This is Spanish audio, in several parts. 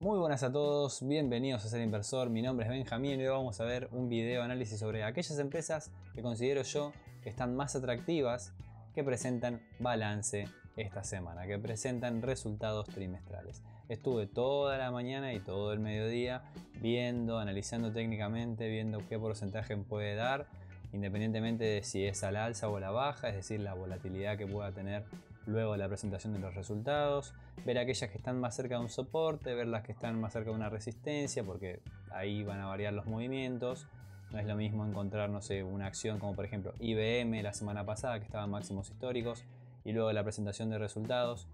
Muy buenas a todos, bienvenidos a Ser Inversor, mi nombre es Benjamín y hoy vamos a ver un video análisis sobre aquellas empresas que considero yo que están más atractivas, que presentan balance esta semana, que presentan resultados trimestrales. Estuve toda la mañana y todo el mediodía viendo, analizando técnicamente, viendo qué porcentaje puede dar, independientemente de si es a la alza o a la baja, es decir, la volatilidad que pueda tener luego de la presentación de los resultados, ver aquellas que están más cerca de un soporte, ver las que están más cerca de una resistencia, porque ahí van a variar los movimientos. No es lo mismo encontrar, no sé, una acción como por ejemplo IBM la semana pasada que estaba en máximos históricos y luego de la presentación de resultados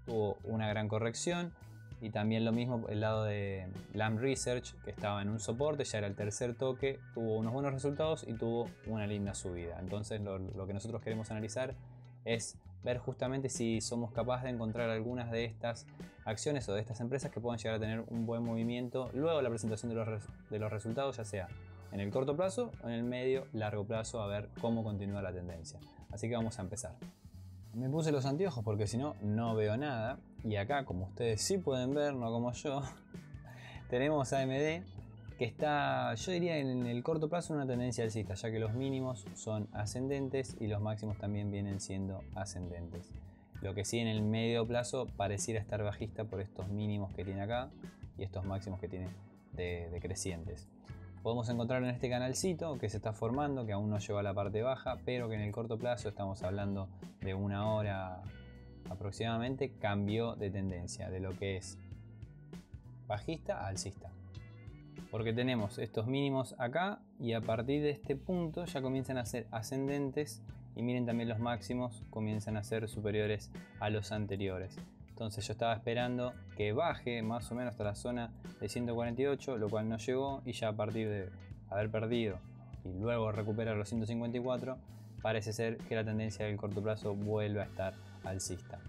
tuvo una gran corrección. Y también lo mismo el lado de Lam Research, que estaba en un soporte, ya era el tercer toque, tuvo unos buenos resultados y tuvo una linda subida. Entonces lo que nosotros queremos analizar es ver justamente si somos capaces de encontrar algunas de estas acciones o de estas empresas que pueden llegar a tener un buen movimiento luego de la presentación de los resultados, ya sea en el corto plazo o en el medio largo plazo, a ver cómo continúa la tendencia. Así que vamos a empezar. Me puse los anteojos porque si no, no veo nada. Y acá, como ustedes sí pueden ver, no como yo, tenemos AMD que está, yo diría, en el corto plazo en una tendencia alcista, ya que los mínimos son ascendentes y los máximos también vienen siendo ascendentes. Lo que sí en el medio plazo pareciera estar bajista por estos mínimos que tiene acá y estos máximos que tiene decrecientes. Podemos encontrar en este canalcito que se está formando, que aún no llegó a la parte baja, pero que en el corto plazo, estamos hablando de una hora aproximadamente, cambió de tendencia, de lo que es bajista a alcista. Porque tenemos estos mínimos acá y a partir de este punto ya comienzan a ser ascendentes y miren también los máximos comienzan a ser superiores a los anteriores. Entonces yo estaba esperando que baje más o menos hasta la zona de 148, lo cual no llegó, y ya a partir de haber perdido y luego recuperar los 154, parece ser que la tendencia del corto plazo vuelve a estar alcista.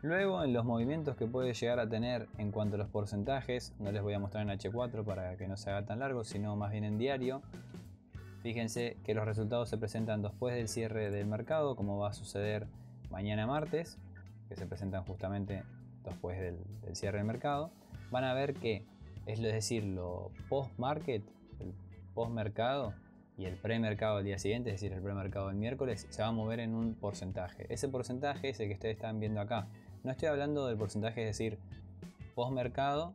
Luego, en los movimientos que puede llegar a tener en cuanto a los porcentajes, no les voy a mostrar en H4 para que no se haga tan largo, sino más bien en diario. Fíjense que los resultados se presentan después del cierre del mercado, como va a suceder mañana martes, que se presentan justamente después del cierre del mercado. Van a ver que, es decir, lo post-market, el post-mercado y el premercado del día siguiente, es decir, el premercado del miércoles, se va a mover en un porcentaje. Ese porcentaje es el que ustedes están viendo acá. No estoy hablando del porcentaje, es decir, post-mercado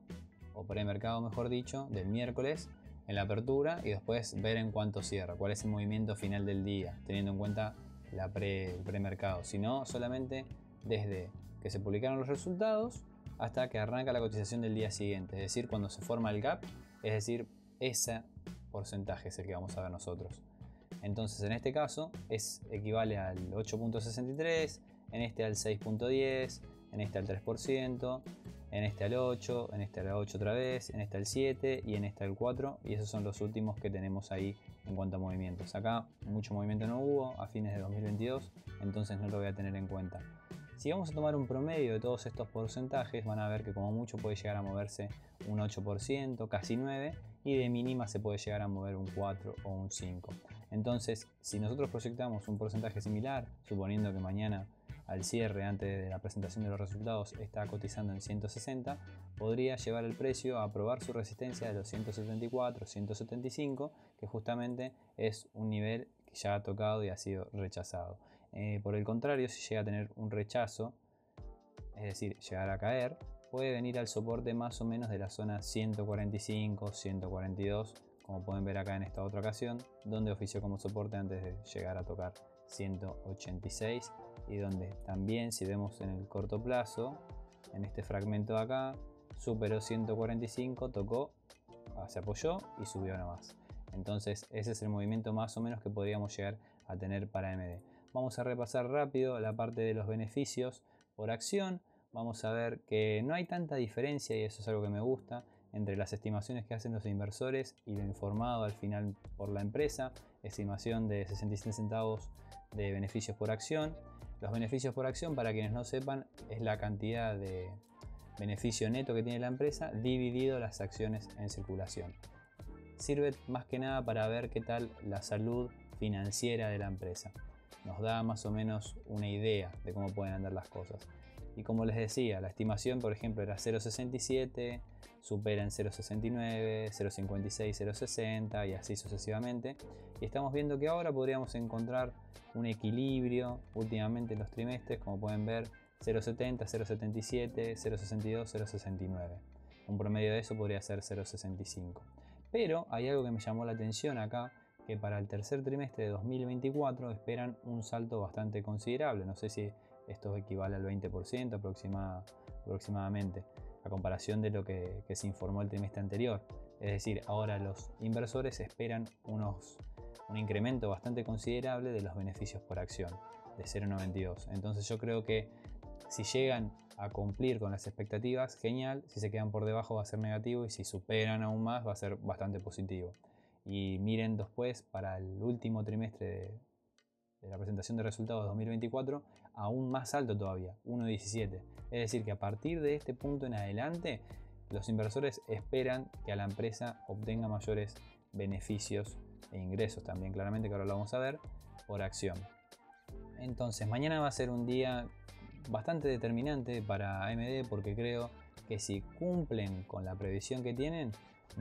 o premercado, mejor dicho, del miércoles en la apertura y después ver en cuánto cierra, cuál es el movimiento final del día, teniendo en cuenta el premercado, sino solamente desde que se publicaron los resultados hasta que arranca la cotización del día siguiente, es decir, cuando se forma el gap, es decir, ese porcentaje es el que vamos a ver nosotros. Entonces en este caso equivale al 8.63, en este al 6.10, en este al 3%, en este al 8, en este al 8 otra vez, en este al 7 y en este al 4, y esos son los últimos que tenemos ahí en cuanto a movimientos. Acá mucho movimiento no hubo a fines de 2022, entonces no lo voy a tener en cuenta. Si vamos a tomar un promedio de todos estos porcentajes, van a ver que como mucho puede llegar a moverse un 8%, casi 9%, y de mínima se puede llegar a mover un 4 o un 5. Entonces, si nosotros proyectamos un porcentaje similar, suponiendo que mañana al cierre, antes de la presentación de los resultados, está cotizando en 160, podría llevar el precio a probar su resistencia de los 174, 175, que justamente es un nivel que ya ha tocado y ha sido rechazado. Por el contrario, si llega a tener un rechazo, es decir, llegar a caer, puede venir al soporte más o menos de la zona 145, 142, como pueden ver acá en esta otra ocasión, donde ofició como soporte antes de llegar a tocar 186, y donde también, si vemos en el corto plazo, en este fragmento de acá, superó 145, tocó, se apoyó y subió nomás. Entonces ese es el movimiento más o menos que podríamos llegar a tener para AMD. Vamos a repasar rápido la parte de los beneficios por acción. Vamos a ver que no hay tanta diferencia, y eso es algo que me gusta, entre las estimaciones que hacen los inversores y lo informado al final por la empresa. Estimación de 66 centavos de beneficios por acción. Los beneficios por acción, para quienes no sepan, es la cantidad de beneficio neto que tiene la empresa dividido las acciones en circulación. Sirve más que nada para ver qué tal la salud financiera de la empresa. Nos da más o menos una idea de cómo pueden andar las cosas. Y como les decía, la estimación por ejemplo era 0,67, supera en 0,69, 0,56, 0,60 y así sucesivamente. Y estamos viendo que ahora podríamos encontrar un equilibrio últimamente en los trimestres, como pueden ver, 0,70, 0,77, 0,62, 0,69. Un promedio de eso podría ser 0,65. Pero hay algo que me llamó la atención acá, que para el tercer trimestre de 2024 esperan un salto bastante considerable. No sé si esto equivale al 20% aproximadamente, a comparación de lo que se informó el trimestre anterior. Es decir, ahora los inversores esperan un incremento bastante considerable de los beneficios por acción, de 0,92. Entonces yo creo que si llegan a cumplir con las expectativas, genial. Si se quedan por debajo va a ser negativo, y si superan aún más va a ser bastante positivo. Y miren después, para el último trimestre de la presentación de resultados de 2024, aún más alto todavía, 1,17. Es decir, que a partir de este punto en adelante, los inversores esperan que a la empresa obtenga mayores beneficios e ingresos también, claramente, que ahora lo vamos a ver, por acción. Entonces, mañana va a ser un día bastante determinante para AMD, porque creo que si cumplen con la previsión que tienen,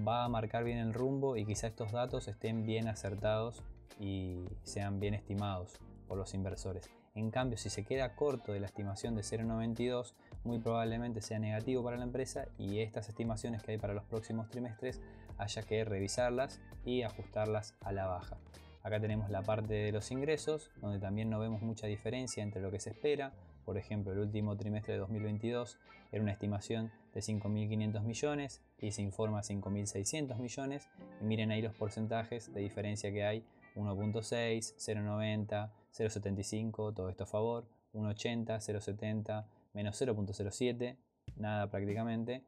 va a marcar bien el rumbo y quizá estos datos estén bien acertados y sean bien estimados por los inversores. En cambio, si se queda corto de la estimación de 0,92, muy probablemente sea negativo para la empresa, y estas estimaciones que hay para los próximos trimestres haya que revisarlas y ajustarlas a la baja. Acá tenemos la parte de los ingresos, donde también no vemos mucha diferencia entre lo que se espera. Por ejemplo, el último trimestre de 2022 era una estimación de 5.500 millones y se informa 5.600 millones. Y miren ahí los porcentajes de diferencia que hay: 1.6, 0.90, 0.75, todo esto a favor, 1.80, 0.70, menos 0.07, nada prácticamente,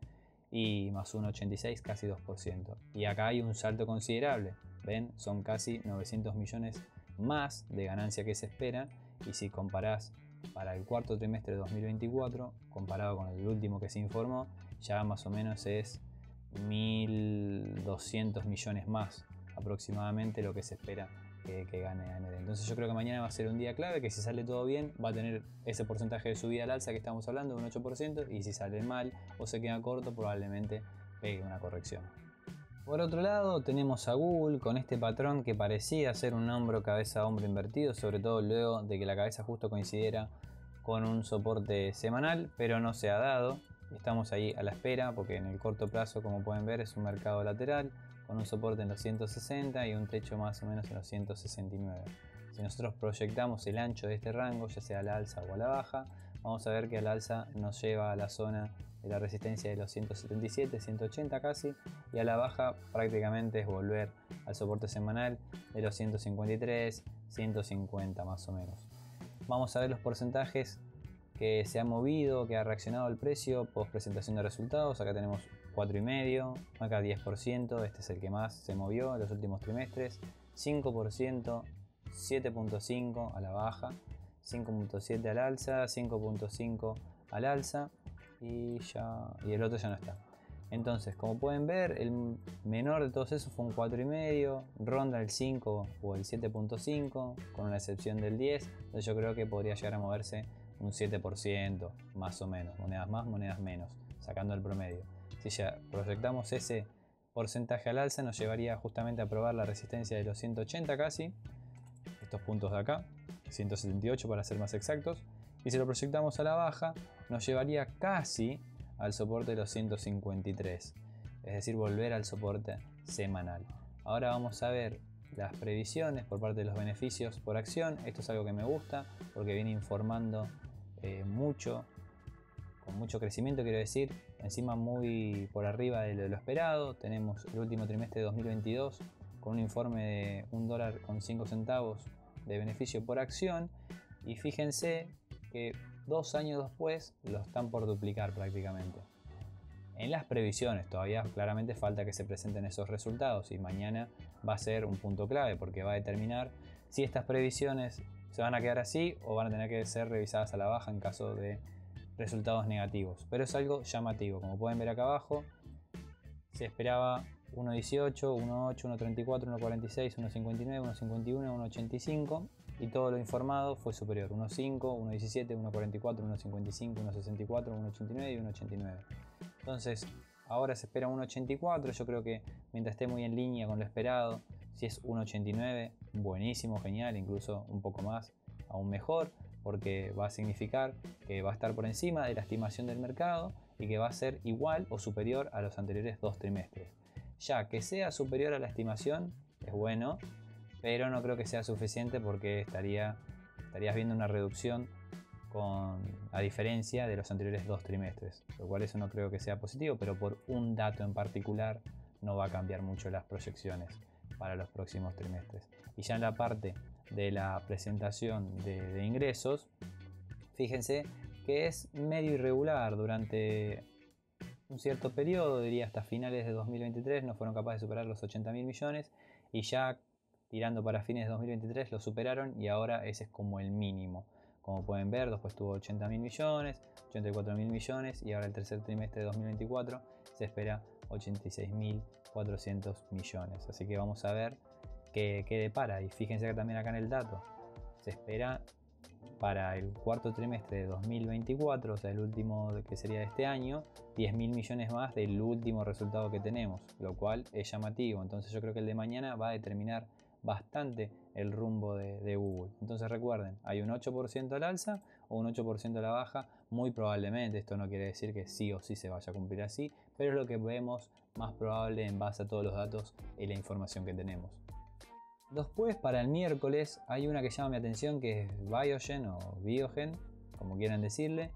y más 1.86, casi 2%. Y acá hay un salto considerable, ven, son casi 900 millones más de ganancia que se espera. Y si comparás para el cuarto trimestre de 2024 comparado con el último que se informó, ya más o menos es 1.200 millones más aproximadamente lo que se espera que gane AMD. Entonces yo creo que mañana va a ser un día clave, que si sale todo bien va a tener ese porcentaje de subida al alza que estamos hablando, un 8%, y si sale mal o se queda corto, probablemente pegue una corrección. Por otro lado, tenemos a Google con este patrón que parecía ser un hombro, cabeza, hombro invertido, sobre todo luego de que la cabeza justo coincidiera con un soporte semanal, pero no se ha dado. Estamos ahí a la espera, porque en el corto plazo, como pueden ver, es un mercado lateral con un soporte en los 160 y un techo más o menos en los 169. Si nosotros proyectamos el ancho de este rango, ya sea a la alza o a la baja, vamos a ver que al alza nos lleva a la zona de la resistencia de los 177, 180 casi, y a la baja prácticamente es volver al soporte semanal de los 153, 150 más o menos. Vamos a ver los porcentajes que se ha movido, que ha reaccionado el precio post presentación de resultados. Acá tenemos 4,5%, acá 10%, este es el que más se movió en los últimos trimestres, 5%, 7.5% a la baja, 5.7% al alza, 5.5% al alza, y el otro ya no está. Entonces, como pueden ver, el menor de todos esos fue un 4,5%, ronda el 5 o el 7.5, con una excepción del 10, entonces yo creo que podría llegar a moverse un 7% más o menos, monedas más, monedas menos, sacando el promedio. Si ya proyectamos ese porcentaje al alza, nos llevaría justamente a probar la resistencia de los 180 casi, estos puntos de acá, 178 para ser más exactos, y si lo proyectamos a la baja, nos llevaría casi al soporte de los 153, es decir, volver al soporte semanal. Ahora vamos a ver las previsiones por parte de los beneficios por acción. Esto es algo que me gusta porque viene informando mucho, con mucho crecimiento, quiero decir, encima muy por arriba de lo esperado. Tenemos el último trimestre de 2022 con un informe de $1.05 de beneficio por acción, y fíjense que 2 años después lo están por duplicar prácticamente. En las previsiones todavía claramente falta que se presenten esos resultados, y mañana va a ser un punto clave porque va a determinar si estas previsiones se van a quedar así o van a tener que ser revisadas a la baja en caso de resultados negativos. Pero es algo llamativo, como pueden ver acá abajo, se esperaba 1.18, 1.8, 1.34, 1.46, 1.59, 1.51, 1.85, y todo lo informado fue superior: 1.5, 1.17, 1.44, 1.55, 1.64, 1.89 y 1.89. Entonces ahora se espera 1.84, yo creo que mientras esté muy en línea con lo esperado, si es 1.89, buenísimo, genial, incluso un poco más, aún mejor, porque va a significar que va a estar por encima de la estimación del mercado y que va a ser igual o superior a los anteriores 2 trimestres. Ya que sea superior a la estimación es bueno, pero no creo que sea suficiente porque estarías viendo una reducción a diferencia de los anteriores 2 trimestres, lo cual eso no creo que sea positivo, pero por un dato en particular no va a cambiar mucho las proyecciones para los próximos trimestres. Y ya en la parte de la presentación de ingresos, fíjense que es medio irregular. Durante un cierto periodo, diría hasta finales de 2023, no fueron capaces de superar los 80.000 millones y ya tirando para fines de 2023 lo superaron y ahora ese es como el mínimo. Como pueden ver, después tuvo 80.000 millones, 84.000 millones y ahora el tercer trimestre de 2024 se espera 86.400 millones. Así que vamos a ver qué depara. Y fíjense que también acá en el dato se espera para el cuarto trimestre de 2024, o sea el último que sería de este año, 10.000 millones más del último resultado que tenemos, lo cual es llamativo. Entonces yo creo que el de mañana va a determinar bastante el rumbo de Google. Entonces recuerden, hay un 8% al alza o un 8% a la baja, muy probablemente. Esto no quiere decir que sí o sí se vaya a cumplir así, pero es lo que vemos más probable en base a todos los datos y la información que tenemos. Después, para el miércoles, hay una que llama mi atención, que es Biogen o Biogen, como quieran decirle.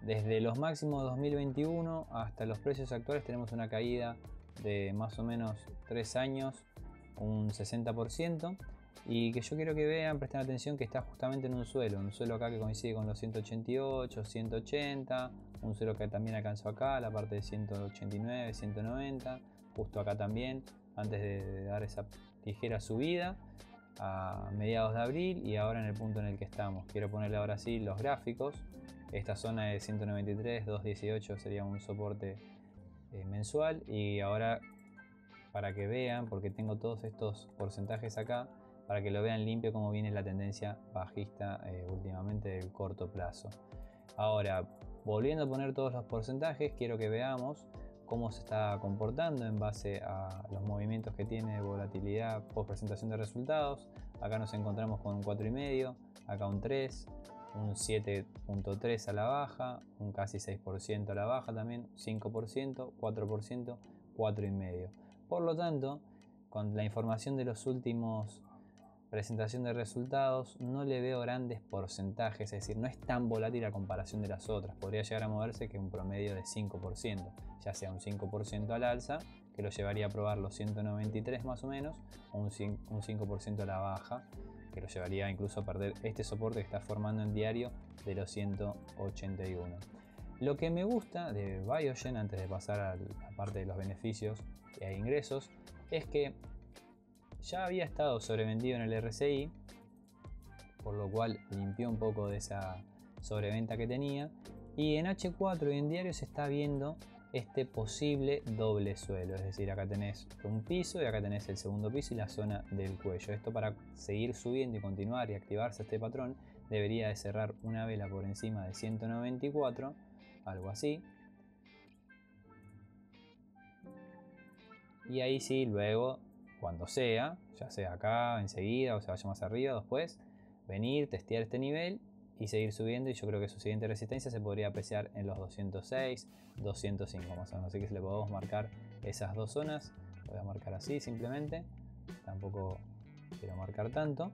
Desde los máximos de 2021 hasta los precios actuales tenemos una caída de más o menos 3 años, un 60%, y que yo quiero que vean, presten atención, que está justamente en un suelo acá que coincide con los 188, 180, un suelo que también alcanzó acá, la parte de 189, 190, justo acá también, antes de dar esa ligera subida a mediados de abril y ahora en el punto en el que estamos. Quiero ponerle ahora sí los gráficos. Esta zona de 193, 218 sería un soporte mensual, y ahora para que vean, porque tengo todos estos porcentajes acá, para que lo vean limpio cómo viene la tendencia bajista últimamente del corto plazo. Ahora, volviendo a poner todos los porcentajes, quiero que veamos cómo se está comportando en base a los movimientos que tiene de volatilidad post presentación de resultados. Acá nos encontramos con un 4,5, acá un 3, un 7.3 a la baja, un casi 6% a la baja también, 5%, 4%, 4,5%. Por lo tanto, con la información de los últimos presentación de resultados no le veo grandes porcentajes, es decir, no es tan volátil a comparación de las otras. Podría llegar a moverse que un promedio de 5%, ya sea un 5% al alza, que lo llevaría a probar los 193 más o menos, o un 5% a la baja, que lo llevaría incluso a perder este soporte que está formando en diario de los 181. Lo que me gusta de Biogen, antes de pasar a la parte de los beneficios e ingresos, es que ya había estado sobrevendido en el RSI, por lo cual limpió un poco de esa sobreventa que tenía, y en H4 y en diario se está viendo este posible doble suelo, es decir, acá tenés un piso y acá tenés el segundo piso y la zona del cuello. Esto, para seguir subiendo y continuar y activarse este patrón, debería de cerrar una vela por encima de 194, algo así, y ahí sí, luego, cuando sea, ya sea acá enseguida o se vaya más arriba después, venir, testear este nivel y seguir subiendo, y yo creo que su siguiente resistencia se podría apreciar en los 206, 205 más o menos. Así que si le podemos marcar esas dos zonas, lo voy a marcar así simplemente, tampoco quiero marcar tanto,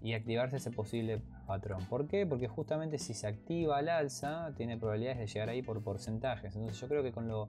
y activarse ese posible patrón. ¿Por qué? Porque justamente si se activa al alza tiene probabilidades de llegar ahí por porcentajes. Entonces yo creo que con lo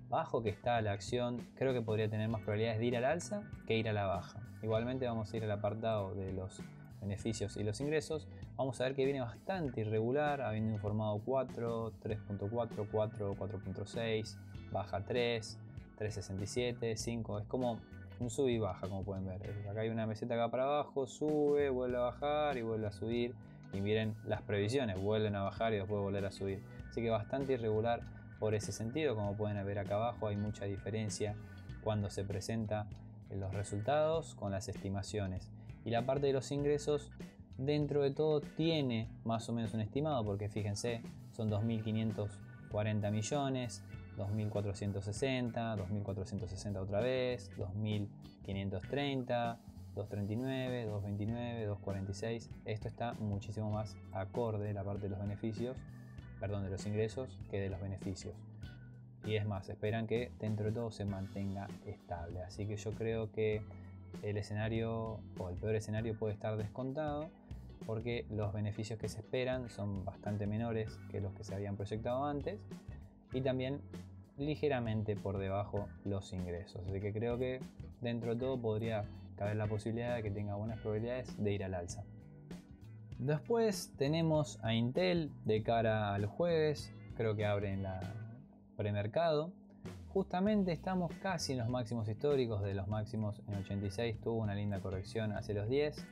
bajo que está la acción, creo que podría tener más probabilidades de ir al alza que ir a la baja. Igualmente vamos a ir al apartado de los beneficios y los ingresos. Vamos a ver que viene bastante irregular, habiendo informado 4, 3.4, 4, 4.6, baja 3, 3.67, 5, es como un sub y baja, como pueden ver. Acá hay una meseta acá para abajo, sube, vuelve a bajar y vuelve a subir, y miren las previsiones, vuelven a bajar y después volver a subir. Así que bastante irregular por ese sentido. Como pueden ver acá abajo, hay mucha diferencia cuando se presenta los resultados con las estimaciones. Y la parte de los ingresos, dentro de todo, tiene más o menos un estimado, porque fíjense, son 2.540 millones, 2.460, 2.460 otra vez, 2.530, 239, 229, 246. Esto está muchísimo más acorde la parte de los beneficios, perdón, de los ingresos que de los beneficios. Y es más, esperan que dentro de todo se mantenga estable. Así que yo creo que el escenario o el peor escenario puede estar descontado, porque los beneficios que se esperan son bastante menores que los que se habían proyectado antes, y también ligeramente por debajo los ingresos. Así que creo que dentro de todo podría caber la posibilidad de que tenga buenas probabilidades de ir al alza. Después tenemos a Intel de cara al jueves. Creo que abre en la premercado. Justamente estamos casi en los máximos históricos. De los máximos en 86 tuvo una linda corrección hacia los 10,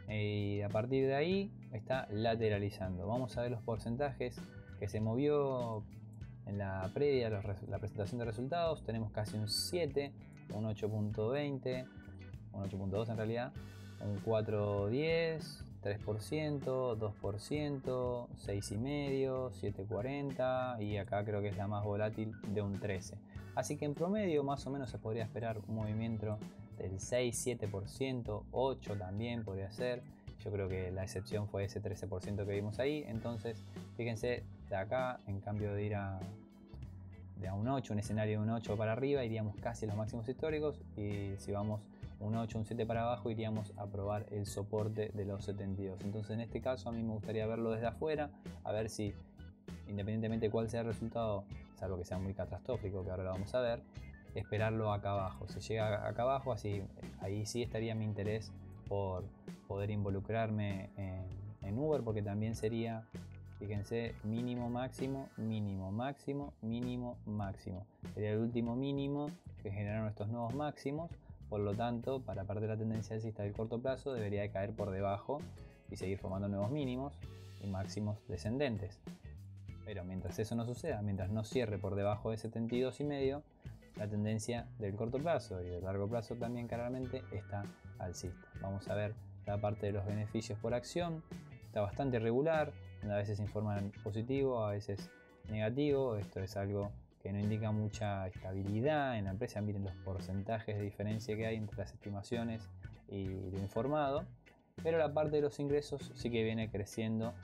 y a partir de ahí está lateralizando. Vamos a ver los porcentajes que se movió en la previa, la presentación de resultados. Tenemos casi un 7, un 8.20, un 8.2 en realidad, un 4.10, 3%, 2%, 6,5%, 7,40, y acá creo que es la más volátil, de un 13%. Así que en promedio más o menos se podría esperar un movimiento del 6-7%, 8% también podría ser. Yo creo que la excepción fue ese 13% que vimos ahí. Entonces fíjense, de acá, en cambio de ir de a un 8, un escenario de un 8 para arriba, iríamos casi a los máximos históricos, y si vamos un 8, un 7 para abajo, iríamos a probar el soporte de los 72. Entonces en este caso a mí me gustaría verlo desde afuera, a ver si, independientemente de cuál sea el resultado, salvo que sea muy catastrófico, que ahora lo vamos a ver, esperarlo acá abajo. Si llega acá abajo, así, ahí sí estaría mi interés por poder involucrarme en Uber, porque también sería, fíjense, mínimo máximo, mínimo máximo, mínimo máximo. Sería el último mínimo que generaron estos nuevos máximos. Por lo tanto, para perder la tendencia alcista del corto plazo, debería de caer por debajo y seguir formando nuevos mínimos y máximos descendentes. Pero mientras eso no suceda, mientras no cierre por debajo de 72,5, la tendencia del corto plazo y del largo plazo también claramente está alcista. Vamos a ver la parte de los beneficios por acción. Está bastante irregular, a veces informan positivo, a veces negativo. Esto es algo que no indica mucha estabilidad en la empresa. Miren los porcentajes de diferencia que hay entre las estimaciones y lo informado. Pero la parte de los ingresos sí que viene creciendo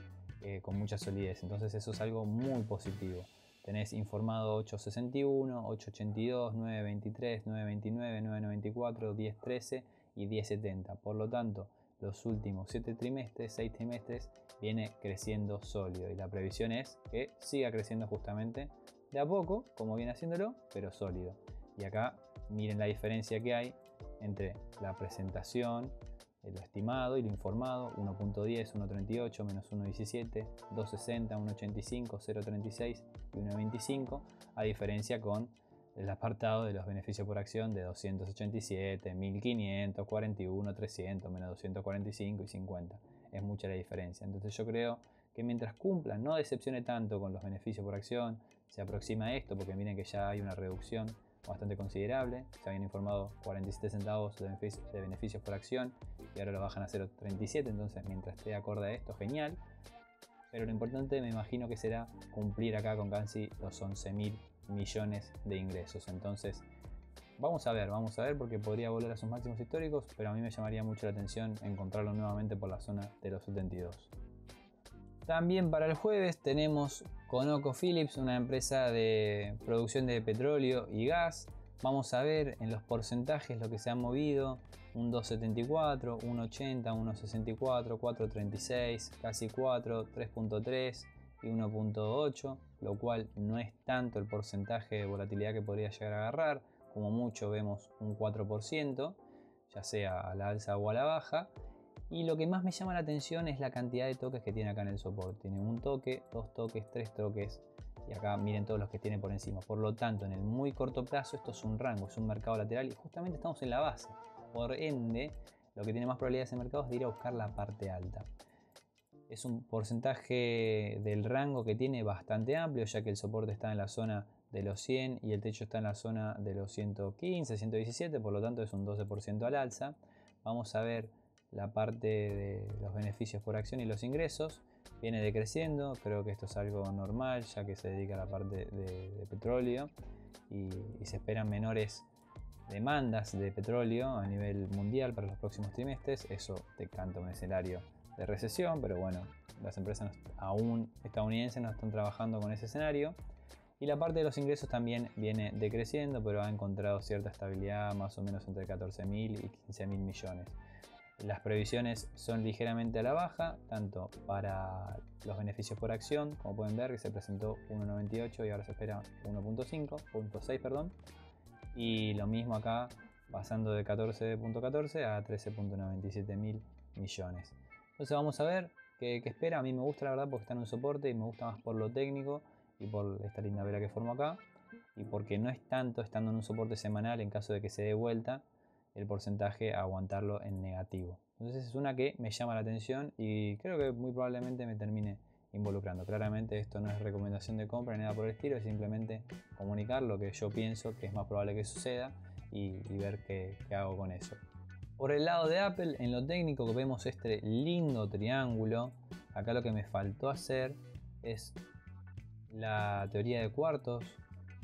con mucha solidez. Entonces eso es algo muy positivo. Tenés informado 861, 882, 923, 929, 994, 1013 y 1070. Por lo tanto, los últimos 6 trimestres, viene creciendo sólido. Y la previsión es que siga creciendo justamente de a poco, como viene haciéndolo, pero sólido. Y acá miren la diferencia que hay entre la presentación, lo estimado y lo informado: 1.10, 1.38, menos 1.17, 2.60, 1.85, 0.36 y 1.25, a diferencia con el apartado de los beneficios por acción de 287, 1500, 41, 300, menos 245 y 50. Es mucha la diferencia. Entonces yo creo que mientras cumpla, no decepcione tanto con los beneficios por acción, se aproxima a esto, porque miren que ya hay una reducción bastante considerable. Se habían informado 47 centavos de beneficios por acción y ahora lo bajan a 0.37, entonces mientras esté acorde a esto, genial. Pero lo importante, me imagino que será cumplir acá con casi los 11.000 millones de ingresos. Entonces vamos a ver, porque podría volver a sus máximos históricos, pero a mí me llamaría mucho la atención encontrarlo nuevamente por la zona de los 72. También para el jueves tenemos ConocoPhillips, una empresa de producción de petróleo y gas. Vamos a ver en los porcentajes lo que se ha movido: un 2.74, 1.80, 1.64, 4.36, casi 4, 3.3 y 1.8, lo cual no es tanto el porcentaje de volatilidad que podría llegar a agarrar. Como mucho vemos un 4%, ya sea a la alza o a la baja. Y lo que más me llama la atención es la cantidad de toques que tiene acá en el soporte. Tiene un toque, 2 toques, 3 toques, y acá miren todos los que tiene por encima. Por lo tanto, en el muy corto plazo esto es un rango, es un mercado lateral, y justamente estamos en la base. Por ende, lo que tiene más probabilidades en el mercado es de ir a buscar la parte alta. Es un porcentaje del rango que tiene bastante amplio, ya que el soporte está en la zona de los 100 y el techo está en la zona de los 115, 117, por lo tanto es un 12% al alza. Vamos a ver la parte de los beneficios por acción y los ingresos viene decreciendo. Creo que esto es algo normal, ya que se dedica a la parte de petróleo y se esperan menores demandas de petróleo a nivel mundial para los próximos trimestres. Eso te canta un escenario de recesión, pero bueno, las empresas aún estadounidenses no están trabajando con ese escenario. Y la parte de los ingresos también viene decreciendo, pero ha encontrado cierta estabilidad, más o menos entre 14.000 y 15.000 millones. Las previsiones son ligeramente a la baja, tanto para los beneficios por acción, como pueden ver que se presentó 1,98 y ahora se espera 1,6, perdón. Y lo mismo acá, pasando de 14.14 a 13.97 mil millones. Entonces vamos a ver qué espera. A mí me gusta la verdad porque está en un soporte y me gusta más por lo técnico y por esta linda vela que formo acá, y porque no es tanto estando en un soporte semanal, en caso de que se dé vuelta el porcentaje, a aguantarlo en negativo. Entonces es una que me llama la atención y creo que muy probablemente me termine involucrando. Claramente esto no es recomendación de compra ni nada por el estilo, es simplemente comunicar lo que yo pienso que es más probable que suceda y ver qué hago con eso. Por el lado de Apple, en lo técnico vemos este lindo triángulo. Acá lo que me faltó hacer es la teoría de cuartos,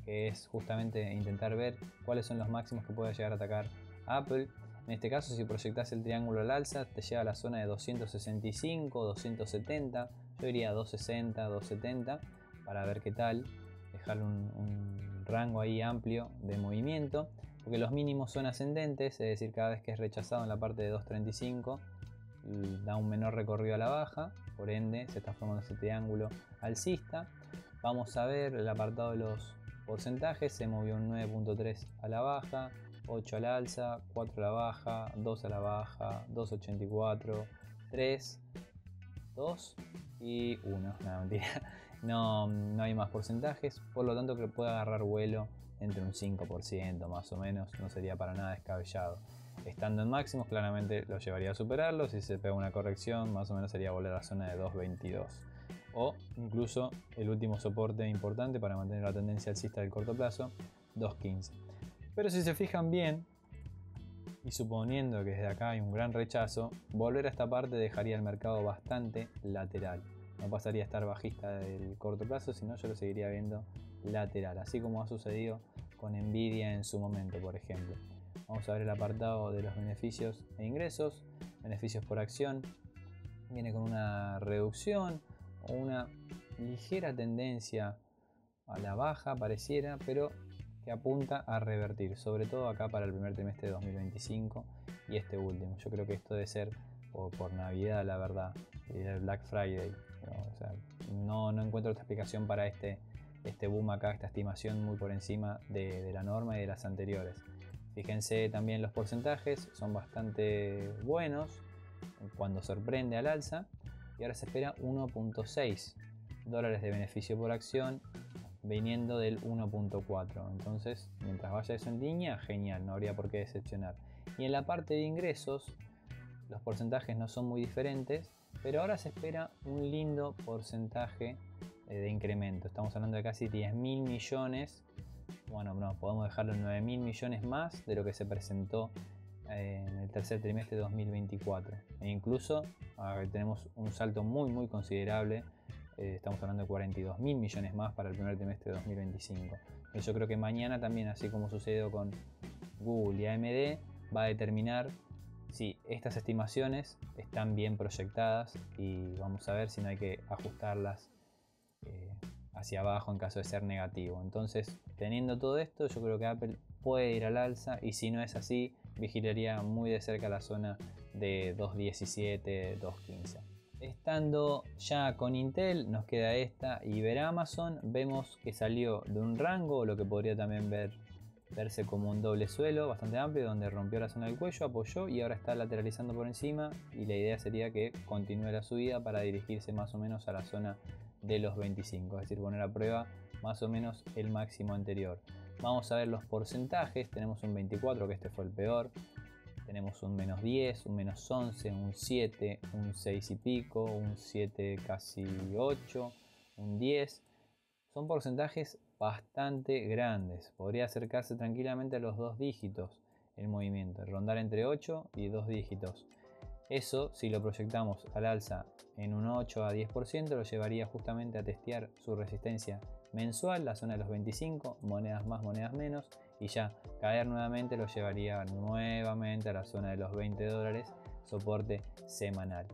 que es justamente intentar ver cuáles son los máximos que puede llegar a atacar Apple. En este caso, si proyectas el triángulo al alza, te lleva a la zona de 265, 270. Yo iría a 260, 270 para ver qué tal. Dejar un rango ahí amplio de movimiento, porque los mínimos son ascendentes, es decir, cada vez que es rechazado en la parte de 235 da un menor recorrido a la baja, por ende se está formando ese triángulo alcista. Vamos a ver el apartado de los porcentajes. Se movió un 9.3 a la baja, 8 a la alza, 4 a la baja, 2 a la baja, 2.84, 3, 2 y 1. No, mentira. No hay más porcentajes, por lo tanto que puede agarrar vuelo entre un 5% más o menos. No sería para nada descabellado. Estando en máximos, claramente lo llevaría a superarlo. Si se pega una corrección, más o menos sería volver a la zona de 2.22. O incluso el último soporte importante para mantener la tendencia alcista del corto plazo, 2.15. Pero si se fijan bien, y suponiendo que desde acá hay un gran rechazo, volver a esta parte dejaría el mercado bastante lateral. No pasaría a estar bajista del corto plazo, sino yo lo seguiría viendo lateral, así como ha sucedido con Nvidia en su momento, por ejemplo. Vamos a ver el apartado de los beneficios e ingresos. Beneficios por acción viene con una reducción o una ligera tendencia a la baja pareciera, pero que apunta a revertir, sobre todo acá para el primer trimestre de 2025 y este último. Yo creo que esto debe ser por Navidad, la verdad, el Black Friday. O sea, no encuentro otra explicación para este boom acá, esta estimación muy por encima de la norma y de las anteriores. Fíjense también los porcentajes, son bastante buenos cuando sorprende al alza, y ahora se espera 1.6 dólares de beneficio por acción viniendo del 1.4. Entonces, mientras vaya eso en línea, genial, no habría por qué decepcionar. Y en la parte de ingresos, los porcentajes no son muy diferentes, pero ahora se espera un lindo porcentaje de incremento. Estamos hablando de casi 10.000 millones. Bueno, no, podemos dejarlo en 9.000 millones más de lo que se presentó en el tercer trimestre de 2024. E incluso tenemos un salto muy considerable. Estamos hablando de 42.000 millones más para el primer trimestre de 2025. Entonces yo creo que mañana también, así como sucedió con Google y AMD, va a determinar si estas estimaciones están bien proyectadas, y vamos a ver si no hay que ajustarlas hacia abajo en caso de ser negativo. Entonces, teniendo todo esto, yo creo que Apple puede ir al alza, y si no es así, vigilaría muy de cerca la zona de 2.17, 2.15. Estando ya con Intel, nos queda esta y ver Amazon. Vemos que salió de un rango, lo que podría también verse como un doble suelo bastante amplio, donde rompió la zona del cuello, apoyó y ahora está lateralizando por encima, y la idea sería que continúe la subida para dirigirse más o menos a la zona de los 25, es decir, poner a prueba más o menos el máximo anterior. Vamos a ver los porcentajes. Tenemos un 24, que este fue el peor. Tenemos un menos 10, un menos 11, un 7, un 6 y pico, un 7 casi 8, un 10. Son porcentajes bastante grandes. Podría acercarse tranquilamente a los 2 dígitos el movimiento, rondar entre 8 y 2 dígitos. Eso, si lo proyectamos al alza en un 8 a 10%, lo llevaría justamente a testear su resistencia mensual, la zona de los 25, monedas más, monedas menos, y ya caer nuevamente lo llevaría nuevamente a la zona de los 20 dólares, soporte semanal.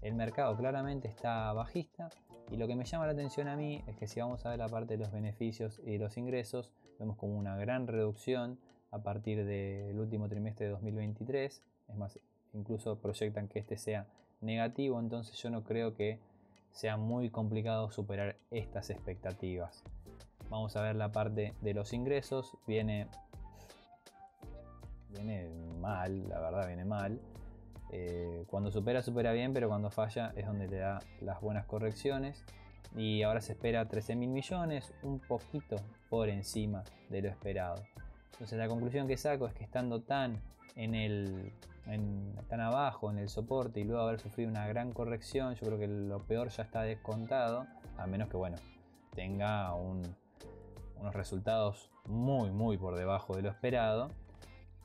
El mercado claramente está bajista y lo que me llama la atención a mí es que si vamos a ver la parte de los beneficios y los ingresos, vemos como una gran reducción a partir del último trimestre de 2023, es más, incluso proyectan que este sea negativo, entonces yo no creo que sea muy complicado superar estas expectativas. Vamos a ver la parte de los ingresos, viene mal, la verdad viene mal. Cuando supera bien, pero cuando falla es donde le da las buenas correcciones. Y ahora se espera 13.000 millones, un poquito por encima de lo esperado. Entonces la conclusión que saco es que estando tan tan abajo en el soporte y luego haber sufrido una gran corrección, yo creo que lo peor ya está descontado, a menos que tenga unos resultados muy por debajo de lo esperado.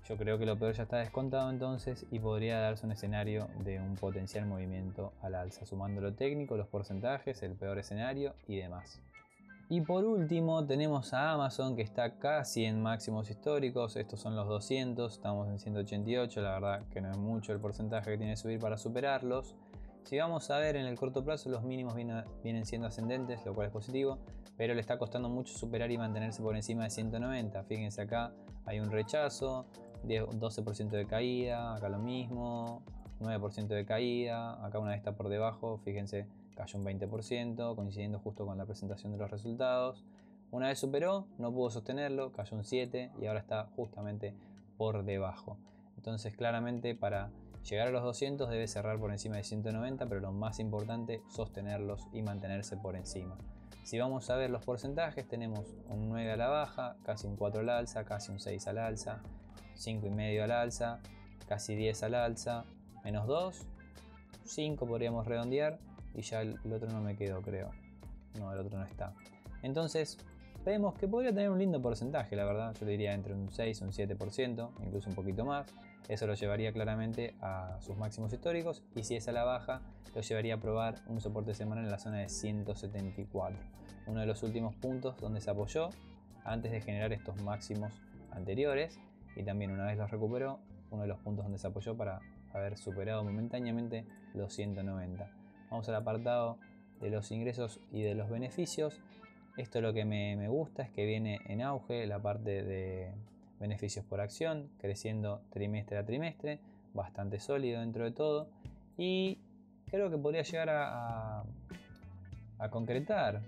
Yo creo que lo peor ya está descontado entonces y podría darse un escenario de un potencial movimiento al alza, sumando lo técnico, los porcentajes, el peor escenario y demás. Y por último tenemos a Amazon, que está casi en máximos históricos. Estos son los 200, estamos en 188, la verdad que no es mucho el porcentaje que tiene que subir para superarlos. Si vamos a ver en el corto plazo, los mínimos vienen siendo ascendentes, lo cual es positivo, pero le está costando mucho superar y mantenerse por encima de 190. Fíjense, acá hay un rechazo, 12% de caída, acá lo mismo, 9% de caída, acá una vez está por debajo, fíjense, cayó un 20%, coincidiendo justo con la presentación de los resultados. Una vez superó, no pudo sostenerlo, cayó un 7% y ahora está justamente por debajo. Entonces claramente para llegar a los 200 debe cerrar por encima de 190, pero lo más importante, sostenerlos y mantenerse por encima. Si vamos a ver los porcentajes, tenemos un 9 a la baja, casi un 4 al alza, casi un 6 al alza, 5,5 al alza, casi 10 al alza, menos 2, 5 podríamos redondear y ya el otro no me quedó, creo. No, el otro no está. Entonces vemos que podría tener un lindo porcentaje, la verdad. Yo diría entre un 6 y un 7%, incluso un poquito más. Eso lo llevaría claramente a sus máximos históricos y si es a la baja, lo llevaría a probar un soporte semanal en la zona de 174. Uno de los últimos puntos donde se apoyó antes de generar estos máximos anteriores y también una vez los recuperó, uno de los puntos donde se apoyó para haber superado momentáneamente los 190. Vamos al apartado de los ingresos y de los beneficios. Esto lo que me gusta es que viene en auge la parte de beneficios por acción, creciendo trimestre a trimestre, bastante sólido dentro de todo y creo que podría llegar a concretar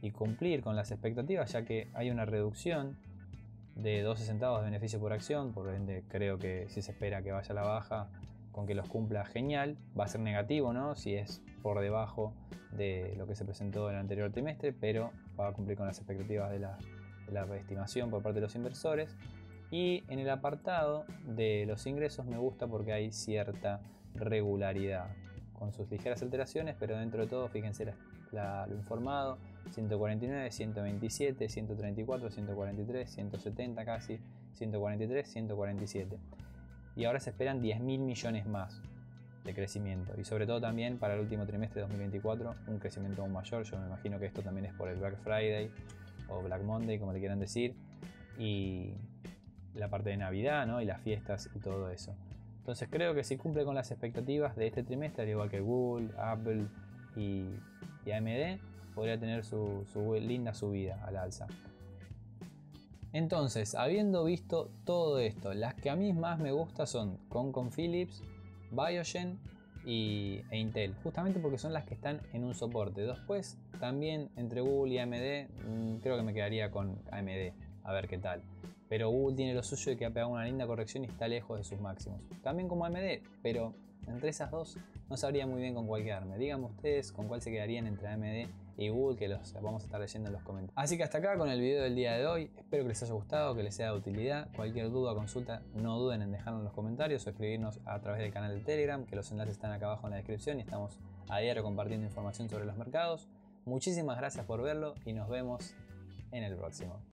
y cumplir con las expectativas, ya que hay una reducción de 12 centavos de beneficio por acción, por ende creo que si se espera que vaya a la baja, con que los cumpla genial. Va a ser negativo, ¿no?, si es por debajo de lo que se presentó en el anterior trimestre, pero va a cumplir con las expectativas de la estimación por parte de los inversores. Y en el apartado de los ingresos me gusta porque hay cierta regularidad, con sus ligeras alteraciones, pero dentro de todo, fíjense lo informado: 149, 127, 134, 143, 170 casi, 143, 147. Y ahora se esperan 10.000 millones más de crecimiento. Y sobre todo también para el último trimestre de 2024, un crecimiento aún mayor. Yo me imagino que esto también es por el Black Friday o Black Monday, como le quieran decir. Y la parte de Navidad, ¿no?, y las fiestas y todo eso. Entonces creo que si cumple con las expectativas de este trimestre, al igual que Google, Apple y AMD, podría tener su linda subida al alza. Entonces, habiendo visto todo esto, las que a mí más me gustan son Concon Philips, Biogen e Intel, justamente porque son las que están en un soporte. Después, también entre Google y AMD, creo que me quedaría con AMD, a ver qué tal. Pero Google tiene lo suyo de que ha pegado una linda corrección y está lejos de sus máximos. También como AMD, pero entre esas dos no sabría muy bien con cuál quedarme. Díganme ustedes con cuál se quedarían entre AMD y Google, que los vamos a estar leyendo en los comentarios. Así que hasta acá con el video del día de hoy. Espero que les haya gustado, que les sea de utilidad. Cualquier duda o consulta, no duden en dejarlo en los comentarios o escribirnos a través del canal de Telegram, que los enlaces están acá abajo en la descripción y estamos a diario compartiendo información sobre los mercados. Muchísimas gracias por verlo y nos vemos en el próximo.